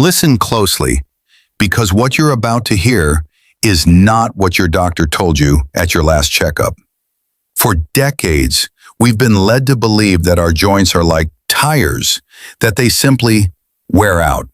Listen closely, because what you're about to hear is not what your doctor told you at your last checkup. For decades, we've been led to believe that our joints are like tires, that they simply wear out.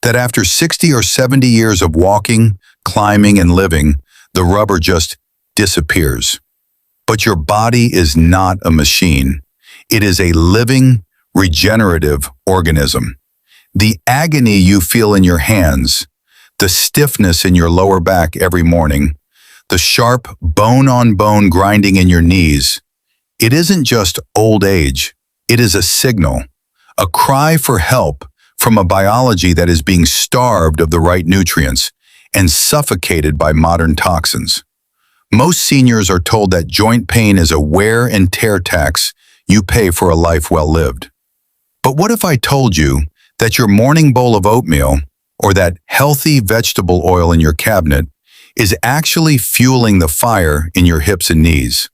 That after 60 or 70 years of walking, climbing, and living, the rubber just disappears. But your body is not a machine. It is a living, regenerative organism. The agony you feel in your hands, the stiffness in your lower back every morning, the sharp bone-on-bone grinding in your knees, it isn't just old age. It is a signal, a cry for help from a biology that is being starved of the right nutrients and suffocated by modern toxins. Most seniors are told that joint pain is a wear and tear tax you pay for a life well lived. But what if I told you that your morning bowl of oatmeal or that healthy vegetable oil in your cabinet is actually fueling the fire in your hips and knees?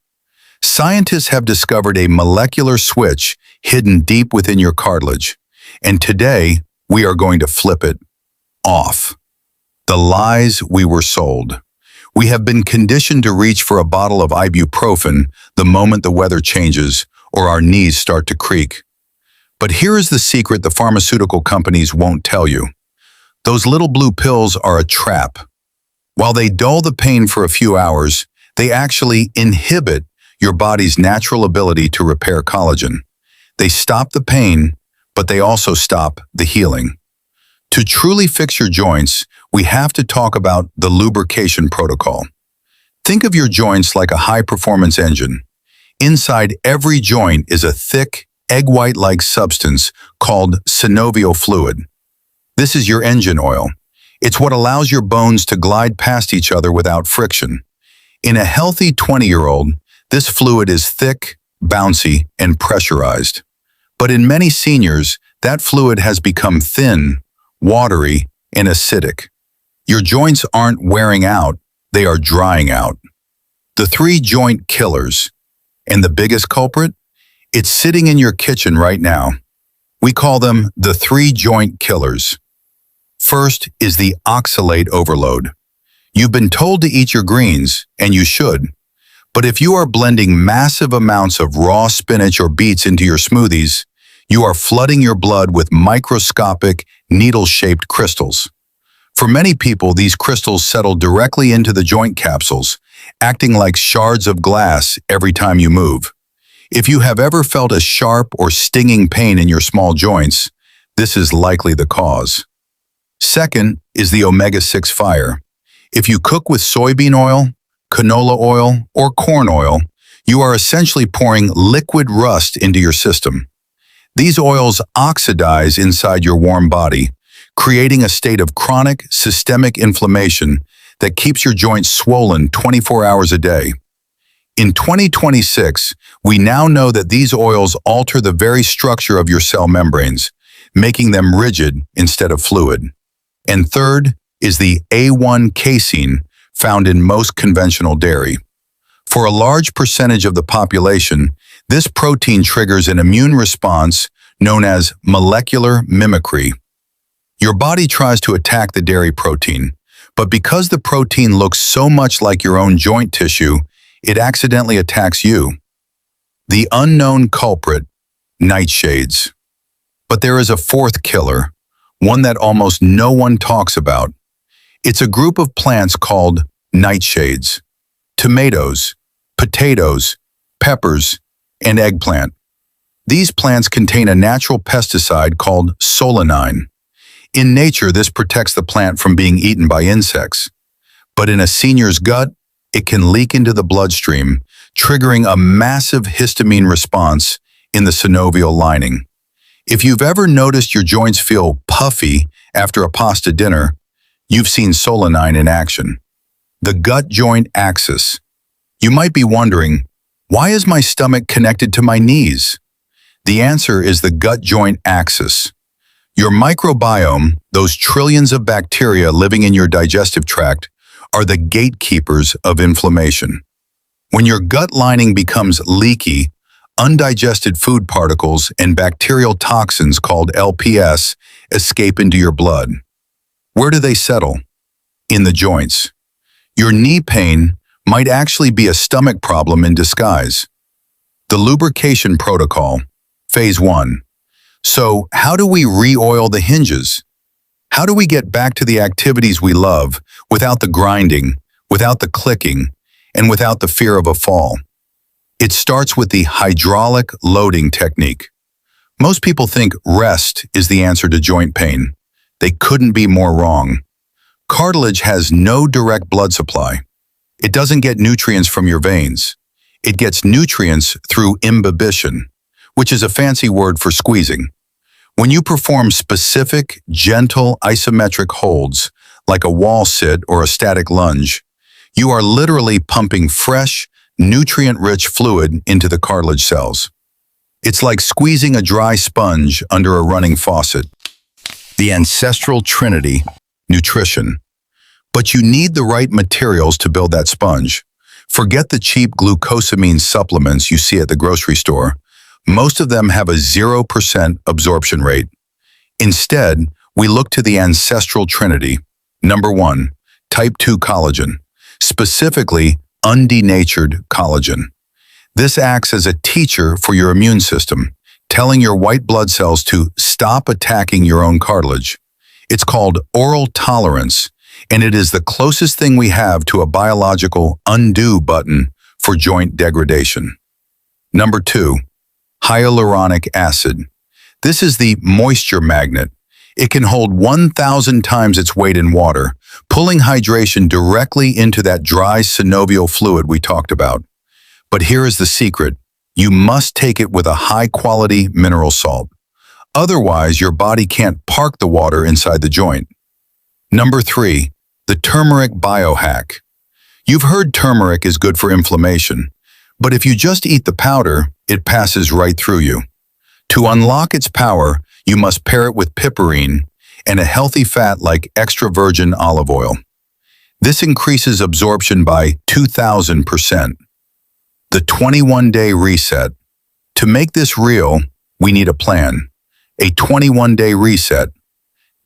Scientists have discovered a molecular switch hidden deep within your cartilage, and today we are going to flip it off. The lies we were sold. We have been conditioned to reach for a bottle of Ibuprofen the moment the weather changes or our knees start to creak. But here is the secret the pharmaceutical companies won't tell you. Those little blue pills are a trap. While they dull the pain for a few hours, they actually inhibit your body's natural ability to repair collagen. They stop the pain, but they also stop the healing. To truly fix your joints, we have to talk about the lubrication protocol. Think of your joints like a high-performance engine. Inside every joint is a thick, egg white-like substance called synovial fluid. This is your engine oil. It's what allows your bones to glide past each other without friction. In a healthy 20-year-old, this fluid is thick, bouncy, and pressurized. But in many seniors, that fluid has become thin, watery, and acidic. Your joints aren't wearing out, they are drying out. The three joint killers. And the biggest culprit? It's sitting in your kitchen right now. We call them the three joint killers. First is the oxalate overload. You've been told to eat your greens, and you should. But if you are blending massive amounts of raw spinach or beets into your smoothies, you are flooding your blood with microscopic, needle-shaped crystals. For many people, these crystals settle directly into the joint capsules, acting like shards of glass every time you move. If you have ever felt a sharp or stinging pain in your small joints, this is likely the cause. Second is the omega-6 fire. If you cook with soybean oil, canola oil, or corn oil, you are essentially pouring liquid rust into your system. These oils oxidize inside your warm body, creating a state of chronic systemic inflammation that keeps your joints swollen 24 hours a day. In 2026, we now know that these oils alter the very structure of your cell membranes, making them rigid instead of fluid. And third is the A1 casein found in most conventional dairy. For a large percentage of the population, this protein triggers an immune response known as molecular mimicry. Your body tries to attack the dairy protein, but because the protein looks so much like your own joint tissue, it accidentally attacks you. The unknown culprit, nightshades. But there is a fourth killer, one that almost no one talks about. It's a group of plants called nightshades. Tomatoes, potatoes, peppers, and eggplant. These plants contain a natural pesticide called solanine. In nature, this protects the plant from being eaten by insects. But in a senior's gut, it can leak into the bloodstream, triggering a massive histamine response in the synovial lining. If you've ever noticed your joints feel puffy after a pasta dinner, you've seen solanine in action. The gut-joint axis. You might be wondering, why is my stomach connected to my knees? The answer is the gut-joint axis. Your microbiome, those trillions of bacteria living in your digestive tract, are the gatekeepers of inflammation. When your gut lining becomes leaky, undigested food particles and bacterial toxins called LPS escape into your blood. Where do they settle? In the joints. Your knee pain might actually be a stomach problem in disguise. The lubrication protocol, phase 1. So, how do we re-oil the hinges? How do we get back to the activities we love without the grinding, without the clicking, and without the fear of a fall? It starts with the hydraulic loading technique. Most people think rest is the answer to joint pain. They couldn't be more wrong. Cartilage has no direct blood supply. It doesn't get nutrients from your veins. It gets nutrients through imbibition, which is a fancy word for squeezing. When you perform specific, gentle isometric holds, like a wall sit or a static lunge, you are literally pumping fresh, nutrient-rich fluid into the cartilage cells. It's like squeezing a dry sponge under a running faucet. The Ancestral Trinity, nutrition. But you need the right materials to build that sponge. Forget the cheap glucosamine supplements you see at the grocery store. Most of them have a 0% absorption rate. Instead, we look to the Ancestral Trinity. Number 1, type 2 collagen, specifically undenatured collagen. This acts as a teacher for your immune system, telling your white blood cells to stop attacking your own cartilage. It's called oral tolerance, and it is the closest thing we have to a biological undo button for joint degradation. Number 2, hyaluronic acid. This is the moisture magnet. It can hold 1,000 times its weight in water, pulling hydration directly into that dry synovial fluid we talked about. But here is the secret. You must take it with a high-quality mineral salt. Otherwise, your body can't park the water inside the joint. Number 3, the turmeric biohack. You've heard turmeric is good for inflammation, but if you just eat the powder, it passes right through you. To unlock its power, you must pair it with piperine and a healthy fat like extra virgin olive oil. This increases absorption by 2,000%. The 21-day reset. To make this real, we need a plan. A 21-day reset.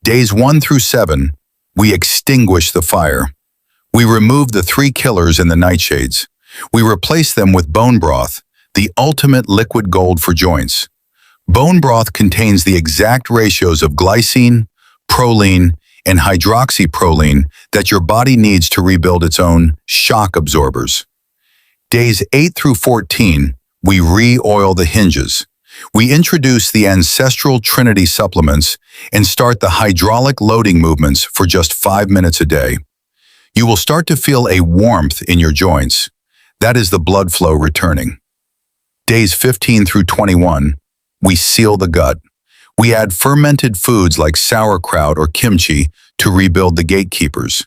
Days 1 through 7, we extinguish the fire. We remove the 3 killers and the nightshades. We replace them with bone broth, the ultimate liquid gold for joints. Bone broth contains the exact ratios of glycine, proline, and hydroxyproline that your body needs to rebuild its own shock absorbers. Days 8 through 14, we re-oil the hinges. We introduce the Ancestral Trinity supplements and start the hydraulic loading movements for just 5 minutes a day. You will start to feel a warmth in your joints. That is the blood flow returning. Days 15 through 21, we seal the gut. We add fermented foods like sauerkraut or kimchi to rebuild the gatekeepers.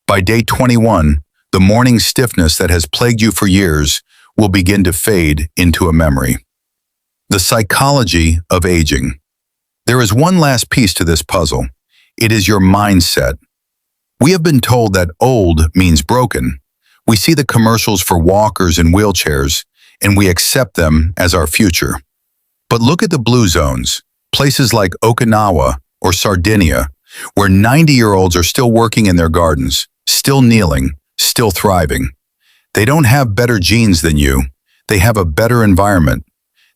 By day 21, the morning stiffness that has plagued you for years will begin to fade into a memory. The psychology of aging. There is one last piece to this puzzle. It is your mindset. We have been told that old means broken. We see the commercials for walkers and wheelchairs, and we accept them as our future. But look at the blue zones, places like Okinawa or Sardinia, where 90-year-olds are still working in their gardens, still kneeling, still thriving. They don't have better genes than you. They have a better environment.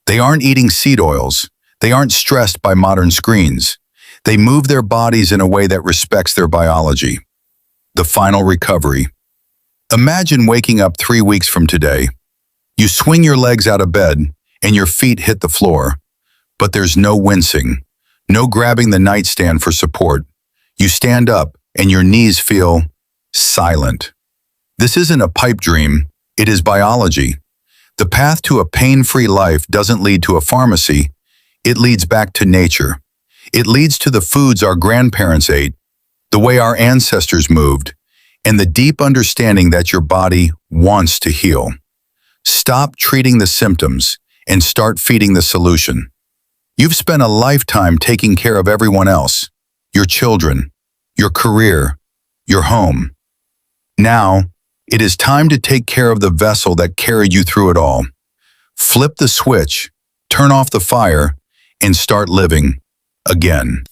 They aren't eating seed oils. They aren't stressed by modern screens. They move their bodies in a way that respects their biology. The final recovery. Imagine waking up 3 weeks from today. You swing your legs out of bed and your feet hit the floor, but there's no wincing, no grabbing the nightstand for support. You stand up and your knees feel silent. This isn't a pipe dream, it is biology. The path to a pain-free life doesn't lead to a pharmacy, it leads back to nature. It leads to the foods our grandparents ate, the way our ancestors moved, and the deep understanding that your body wants to heal. Stop treating the symptoms and start feeding the solution. You've spent a lifetime taking care of everyone else, your children, your career, your home. Now, it is time to take care of the vessel that carried you through it all. Flip the switch, turn off the fire, and start living again.